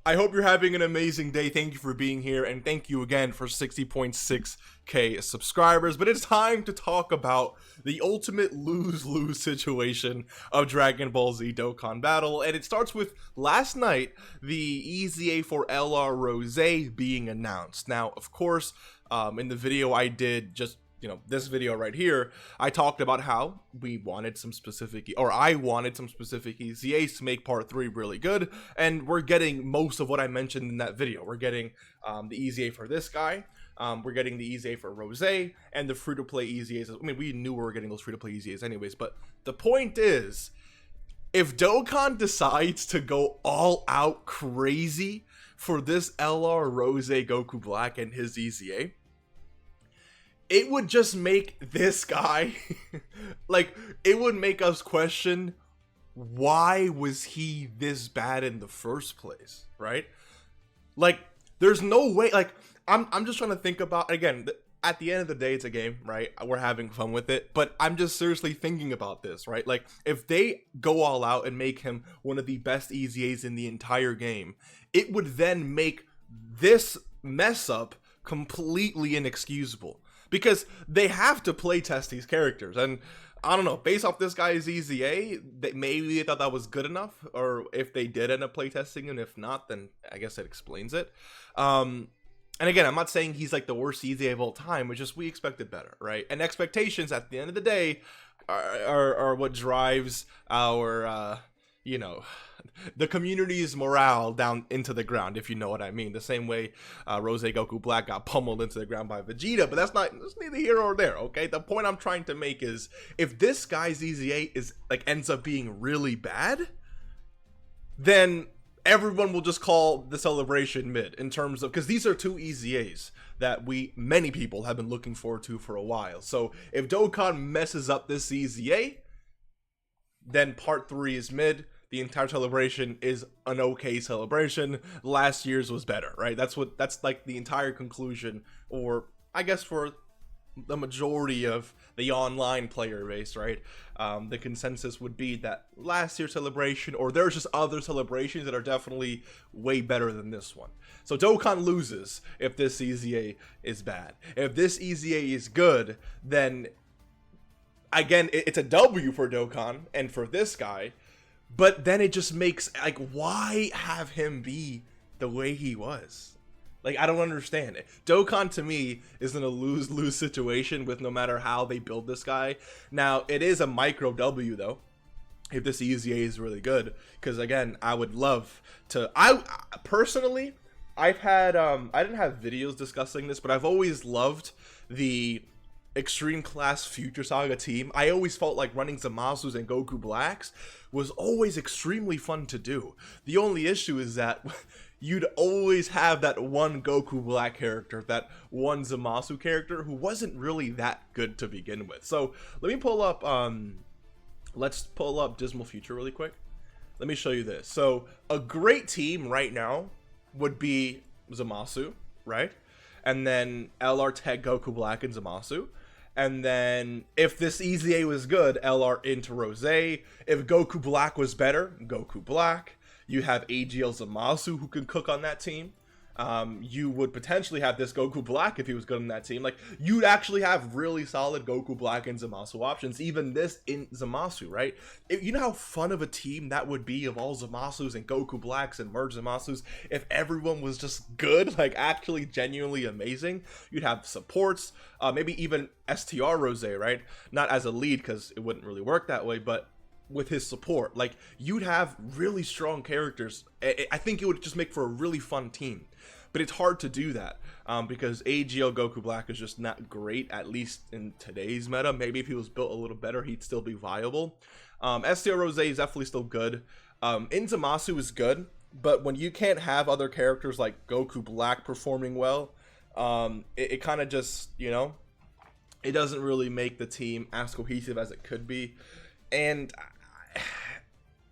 I hope you're having an amazing day. Thank you for being here, and thank you again for 60.6k subscribers. But it's time to talk about the ultimate lose-lose situation of Dragon Ball Z Dokkan Battle, and it starts with last night, the EZA for LR Rose being announced. Now, of course, in the video I did just this video right here, I talked about how we wanted some specific, or I wanted some specific EZAs to make part 3 really good, and we're getting most of what I mentioned in that video. We're getting the EZA for this guy, we're getting the EZA for Rose, and the free-to-play EZAs. I mean, we knew we were getting those free-to-play EZAs anyways, but the point is, if Dokkan decides to go all out crazy for this LR Rose Goku Black and his EZA, it would just make this guy, like, it would make us question, why was he this bad in the first place, right? Like, there's no way, like, I'm just trying to think about, again, at the end of the day, it's a game, right? We're having fun with it, but I'm just seriously thinking about this, right? Like, if they go all out and make him one of the best EZAs in the entire game, it would then make this mess up completely inexcusable. Because they have to playtest these characters, and I don't know, based off this guy's EZA, maybe they thought that was good enough, or if they did end up playtesting, and if not, then I guess it explains it. And again, I'm not saying he's like the worst EZA of all time, it's just we expected better, right? And expectations at the end of the day are what drives our, the community's morale down into the ground, if you know what I mean. The same way Rose Goku Black got pummeled into the ground by Vegeta, but that's neither here or there, okay? The point I'm trying to make is, if this guy's EZA ends up being really bad, then everyone will just call the celebration mid, in terms of, because these are two EZAs that many people have been looking forward to for a while. So if Dokkan messes up this EZA, then part 3 is mid. The entire celebration is an okay celebration. Last year's was better, right? That's like the entire conclusion, or I guess for the majority of the online player base, right? The consensus would be that last year's celebration, or there's just other celebrations that are definitely way better than this one. So Dokkan loses if this EZA is bad. If this EZA is good, then again, it's a W for Dokkan and for this guy. But then it just makes, like, why have him be the way he was? Like, I don't understand it. Dokkan, to me, is in a lose-lose situation with no matter how they build this guy. Now, it is a micro W, though, if this EZA is really good. Because, again, I would love to... personally, I've had... I didn't have videos discussing this, but I've always loved the Extreme Class Future Saga team. I always felt like running Zamasus and Goku Blacks was always extremely fun to do. The only issue is that you'd always have that one Goku Black character, that one Zamasu character, who wasn't really that good to begin with. So let me pull up, let's pull up Dismal Future really quick. Let me show you this. So a great team right now would be Zamasu, right? And then LR Tech Goku Black and Zamasu. And then, if this EZA was good, LR into Rose. If Goku Black was better, Goku Black. You have AGL Zamasu who can cook on that team. You would potentially have this Goku Black if he was good on that team. Like, you'd actually have really solid Goku Black and Zamasu options. Even this in Zamasu, right? You know how fun of a team that would be of all Zamasus and Goku Blacks and merged Zamasus if everyone was just good, like actually genuinely amazing. You'd have supports, maybe even STR Rose, right? Not as a lead, because it wouldn't really work that way, but with his support, like, you'd have really strong characters. I think it would just make for a really fun team. But it's hard to do that because AGL Goku Black is just not great, at least in today's meta. Maybe if he was built a little better, he'd still be viable. STR Rose is definitely still good. Inzamasu is good, but when you can't have other characters like Goku Black performing well, it kind of just, it doesn't really make the team as cohesive as it could be. And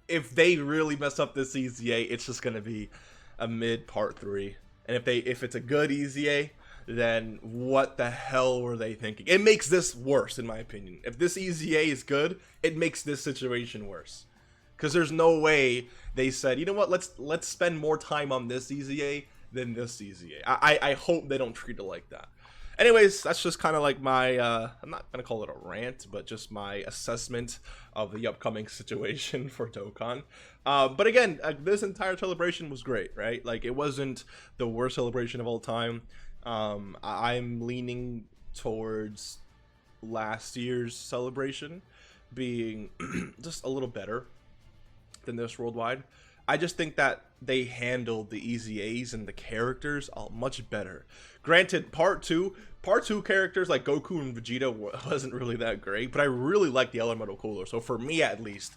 if they really mess up this EZA, it's just going to be a mid part 3. And if it's a good EZA, then what the hell were they thinking? It makes this worse, in my opinion. If this EZA is good, it makes this situation worse. because there's no way they said, you know what, let's spend more time on this EZA than this EZA. I hope they don't treat it like that. Anyways, that's just kind of like my, I'm not going to call it a rant, but just my assessment of the upcoming situation for Dokkan. But again, this entire celebration was great, right? Like, it wasn't the worst celebration of all time. I'm leaning towards last year's celebration being just a little better than this worldwide. I just think that they handled the EZAs and the characters much better. Granted, part two characters like Goku and Vegeta wasn't really that great, but I really liked the Elemental Cooler. So for me, at least,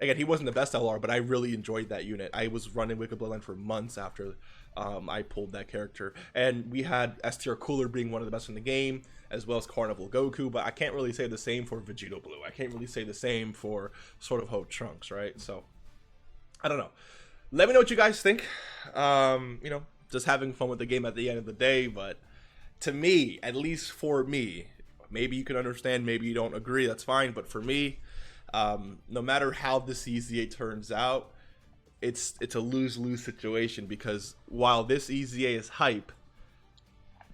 again, he wasn't the best LR, but I really enjoyed that unit. I was running Wicked Bloodline for months after I pulled that character, and we had S tier Cooler being one of the best in the game, as well as Carnival Goku. But I can't really say the same for Vegeta Blue. I can't really say the same for Sword of Hope Trunks, right? So I don't know. Let me know what you guys think. You know, just having fun with the game at the end of the day. But to me, at least for me, maybe you can understand, maybe you don't agree, that's fine. But for me, no matter how this EZA turns out, it's a lose-lose situation, because while this EZA is hype,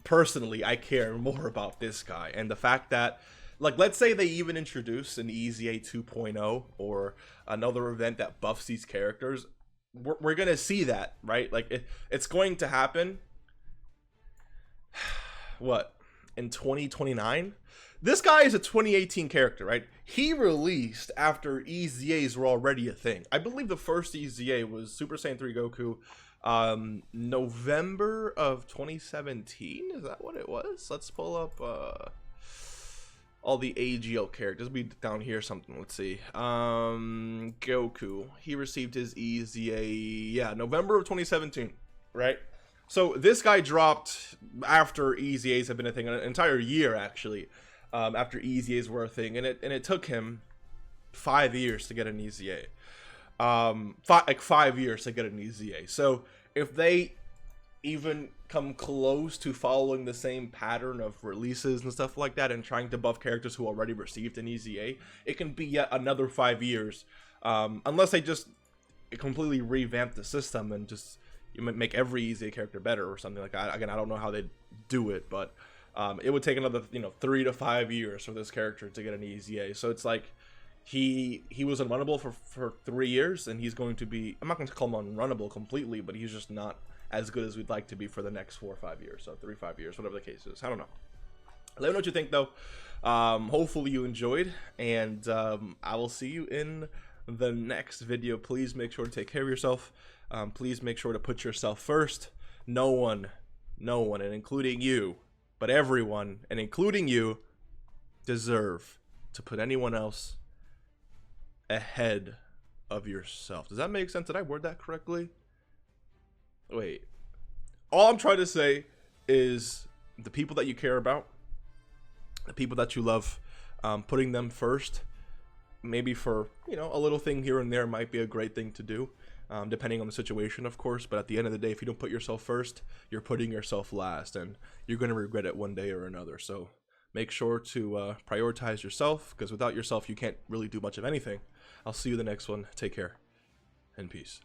personally, I care more about this guy. And the fact that, like, let's say they even introduce an EZA 2.0 or another event that buffs these characters, we're gonna see that, right? Like, it's going to happen. What, in 2029? This guy is a 2018 character, right? He released after EZAs were already a thing. I believe the first EZA was Super Saiyan 3 Goku, November of 2017. Is that what it was? Let's pull up all the AGL characters. Be down here something. Let's see. Goku. He received his EZA, yeah, November of 2017, right? So this guy dropped after EZAs have been a thing, an entire year actually, after EZAs were a thing, and it took him 5 years to get an EZA. Like 5 years to get an EZA. So if they even come close to following the same pattern of releases and stuff like that, and trying to buff characters who already received an EZA, it can be yet another 5 years, unless they just completely revamp the system and just make every EZA character better or something like that. Again, I don't know how they do it, but it would take another 3 to 5 years for this character to get an EZA. So it's like he was unrunnable for 3 years, and he's going to be, I'm not going to call him unrunnable completely, but he's just not as good as we'd like to be for the next 4 or 5 years. So 3 to 5 years, whatever the case is. I don't know. Let me know what you think, though. Hopefully you enjoyed, and I will see you in the next video. Please make sure to take care of yourself. Please make sure to put yourself first. No one, and including you, but everyone, and including you, deserve to put anyone else ahead of yourself. Does that make sense? Did I word that correctly? Wait. All I'm trying to say is the people that you care about, the people that you love, putting them first, maybe for, a little thing here and there might be a great thing to do, depending on the situation, of course. But at the end of the day, if you don't put yourself first, you're putting yourself last, and you're going to regret it one day or another. So make sure to prioritize yourself, because without yourself, you can't really do much of anything. I'll see you in the next one. Take care, and peace.